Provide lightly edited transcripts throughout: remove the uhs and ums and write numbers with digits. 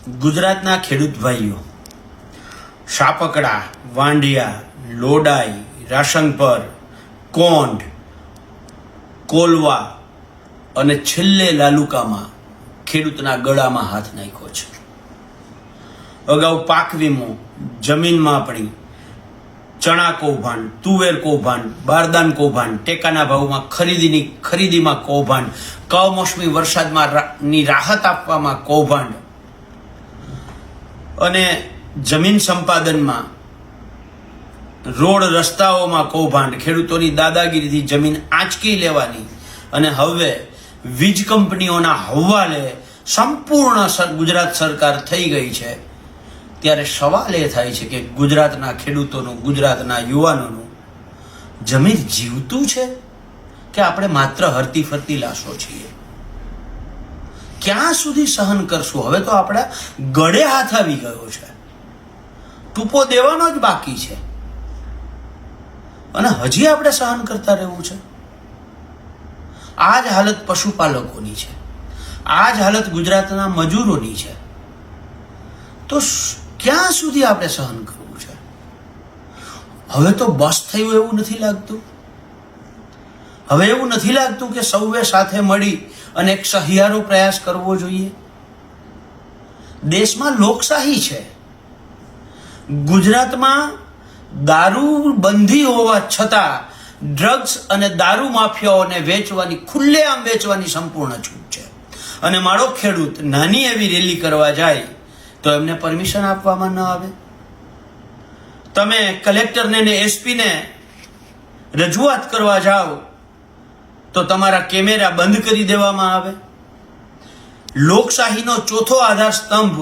ગુજરાતના ખેડૂત ભાઈઓ શાપકડા, વાંઢિયા, લોડાઈ, રાશનપર, કોંઢ, કોલવા અને છેલ્લે લાલુકામાં ખેડૂતના ગળામાં હાથ નાખ્યો છે. અગાઉ પાક વીમો, જમીનમાં આપણી ચણા કૌભાંડ, તુવેર કૌભાંડ, બારદાન કૌભાંડ, ટેકાના ભાવમાં ખરીદીમાં કૌભાંડ, કમોસમી વરસાદની રાહત આપવામાં કૌભાંડ અને જમીન સંપાદનમાં રોડ રસ્તાઓમાં કૌભાંડ, ખેડૂતોની દાદાગીરીથી જમીન આંચકી લેવાની અને હવે વીજ કંપનીઓના હવાલે સંપૂર્ણ ગુજરાત સરકાર થઈ ગઈ છે. ત્યારે સવાલ એ થાય છે કે ગુજરાતના ખેડૂતોનું, ગુજરાતના યુવાનોનું જમીન જીવતું છે કે આપણે માત્ર હરતી ફરતી લાશો છીએ? ક્યાં સુધી સહન કરશું? હવે તો આપણા ગળે હાથ આવી ગયો છે, ટૂંપો દેવાનો જ બાકી છે અને હજી આપણે સહન કરતા રહેવું છે. આ જ હાલત પશુપાલકોની છે, આ જ હાલત ગુજરાતના મજૂરોની છે. તો ક્યાં સુધી આપણે સહન કરવું છે? હવે તો બસ થયું એવું નથી લાગતું? હવે એવું નથી લાગતું કે સૌએ સાથે મળી અને એક સહિયારો પ્રયાસ કરવો જોઈએ? દેશમાં લોકશાહી છે. ગુજરાતમાં દારૂ બંધી હોવા છતાં ડ્રગ્સ અને દારૂ માફિયાઓને વેચવાની, ખુલ્લેઆમ વેચવાની સંપૂર્ણ છૂટ છે. અને મારો ખેડૂત નાની એવી રેલી કરવા જાય તો એમને પરમિશન આપવામાં ન આવે. તમે કલેક્ટરને ને એસપીને રજૂઆત કરવા જાઓ તો તમારા કેમેરા બંધ કરી દેવામાં આવે. લોકશાહીનો ચોથો આધાર સ્તંભ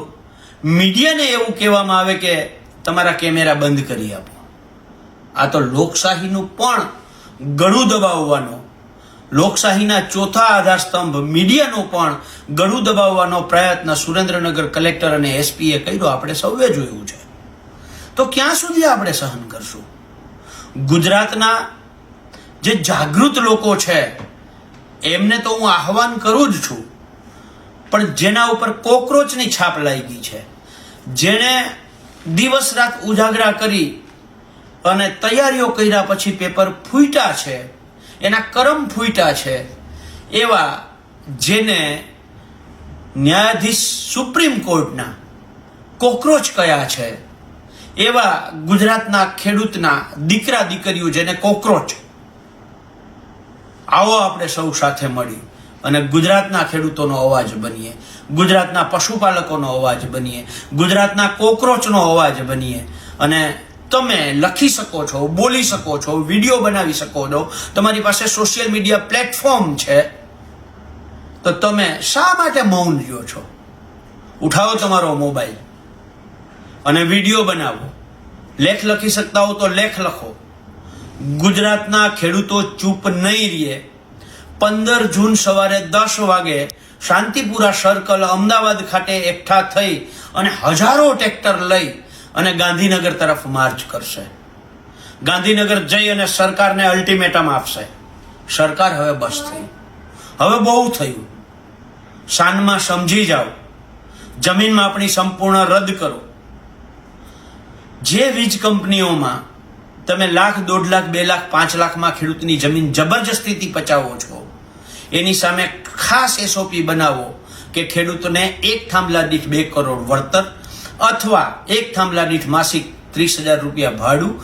મીડિયાને એવું કહેવામાં આવે કે તમારા કેમેરા બંધ કરી આપો. આ તો લોકશાહીનું પણ ગળું દબાવવાનો, લોકશાહીના ચોથા આધાર સ્તંભ મીડિયાનો પણ ગળું દબાવવાનો પ્રયત્ન સુરેન્દ્રનગર કલેક્ટર અને એસપીએ કર્યો. આપણે સૌએ જોયું છે. તો ક્યાં સુધી આપણે સહન કરશું? ગુજરાતના જે જાગૃત લોકો છે એમને તો હું આહવાન કરું જ છું, પણ જેના ઉપર કોકરોચની છાપ લાગી છે, જેણે દિવસ રાત ઉજાગરા કરી અને તૈયારીઓ કર્યા પછી પેપર ફૂટ્યા છે, એના કરમ ફૂટ્યા છે, એવા જેને ન્યાયાધીશ સુપ્રીમ કોર્ટના કોકરોચ કયા છે, એવા ગુજરાતના ખેડૂતના દીકરા દીકરીઓ જેને કોકરોચ, આવો આપણે સૌ સાથે મળી અને ગુજરાતના ખેડૂતોનો અવાજ બનીએ, ગુજરાતના પશુપાલકોનો અવાજ બનીએ, ગુજરાતના કોકરોચનો અવાજ બનીએ. અને તમે લખી શકો છો, બોલી શકો છો, વિડીયો બનાવી શકો છો, તમારી પાસે સોશિયલ મીડિયા પ્લેટફોર્મ છે, તો તમે શા માટે મૌન રહ્યો છો? ઉઠાવો તમારો મોબાઈલ અને વિડીયો બનાવો. લેખ લખી શકતા હો તો લેખ લખો. ગુજરાતના ખેડૂતો ચૂપ નહીં રહે. 15 જૂન સવારે 10 વાગે શાંતિપુરા સર્કલ અમદાવાદ ખાતે એકઠા થઈ અને હજારો ટ્રેક્ટર લઈ અને ગાંધીનગર તરફ માર્ચ કરશે. ગાંધીનગર જઈ અને સરકારને અલ્ટિમેટમ આપશે. સરકાર હવે બસ થઈ, હવે બહુ થયું. શાનમાં સમજી જાઓ. જમીનમાં આપણી સંપૂર્ણ રદ કરો. જે વીજ કંપનીઓમાં તમે લાખ, 1.5 લાખ, 2 લાખ, 5 લાખમાં ખેડૂતની જમીન જબરજસ્તીથી પચાવો છો, એની સામે ખાસ એસઓપી બનાવો કે ખેડૂતોને એક થાંભલા દીઠ 2 કરોડ વળતર, અથવા એક થાંભલા દીઠ માસિક 30,000 રૂપિયા ભાડું,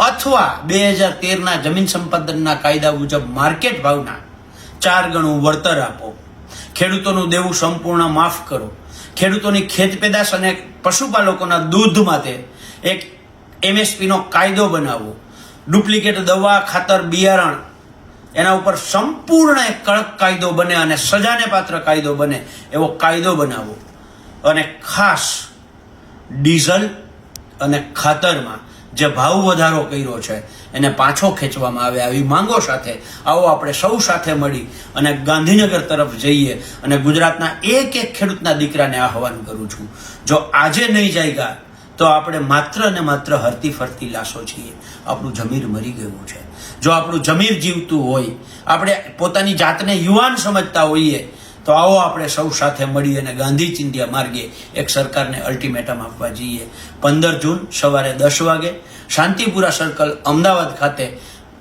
અથવા 2013ના જમીન સંપાદનના કાયદા મુજબ માર્કેટ ભાવના 4 ગણું વળતર આપો. ખેડૂતોનું દેવું સંપૂર્ણ માફ કરો. ખેડૂતોની ખેત પેદાશ અને પશુપાલકોના દૂધ માટે એક એમએસપીનો કાયદો બનાવો. ડુપ્લિકેટ દવા, ખાતર, બિયારણ એના ઉપર સંપૂર્ણ એક કડક કાયદો બને અને સજાને પાત્ર કાયદો બને એવો કાયદો બનાવો. અને ખાસ ડીઝલ અને ખાતરમાં જે ભાવ વધારો કર્યો છે એને પાછો ખેંચવામાં આવે, આવી માંગો સાથે આવો આપણે સૌ સાથે મળી અને ગાંધીનગર તરફ જઈએ. અને ગુજરાતના એક એક ખેડૂતના દીકરાને આહવાન કરું છું, જો આજે નહીં જાયગા તો આપણે માત્ર ને માત્ર હરતી ફરતી લાશો છીએ. આપણું જમીર મરી ગયું છે. જો આપણું જમીર જીવતું હોય, આપણે પોતાની જાતને યુવાન સમજતા હોઈએ, તો આવો આપણે સૌ સાથે મળી અને ગાંધી ચિંધ્યા માર્ગે એક સરકારને અલ્ટિમેટમ આપવા જઈએ. 15 જૂન સવારે 10 વાગે શાંતિપુરા સર્કલ અમદાવાદ ખાતે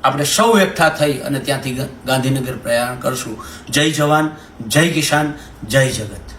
આપણે સૌ એકઠા થઈ અને ત્યાંથી ગાંધીનગર પ્રયાણ કરશું. જય જવાન, જય કિસાન, જય જગત.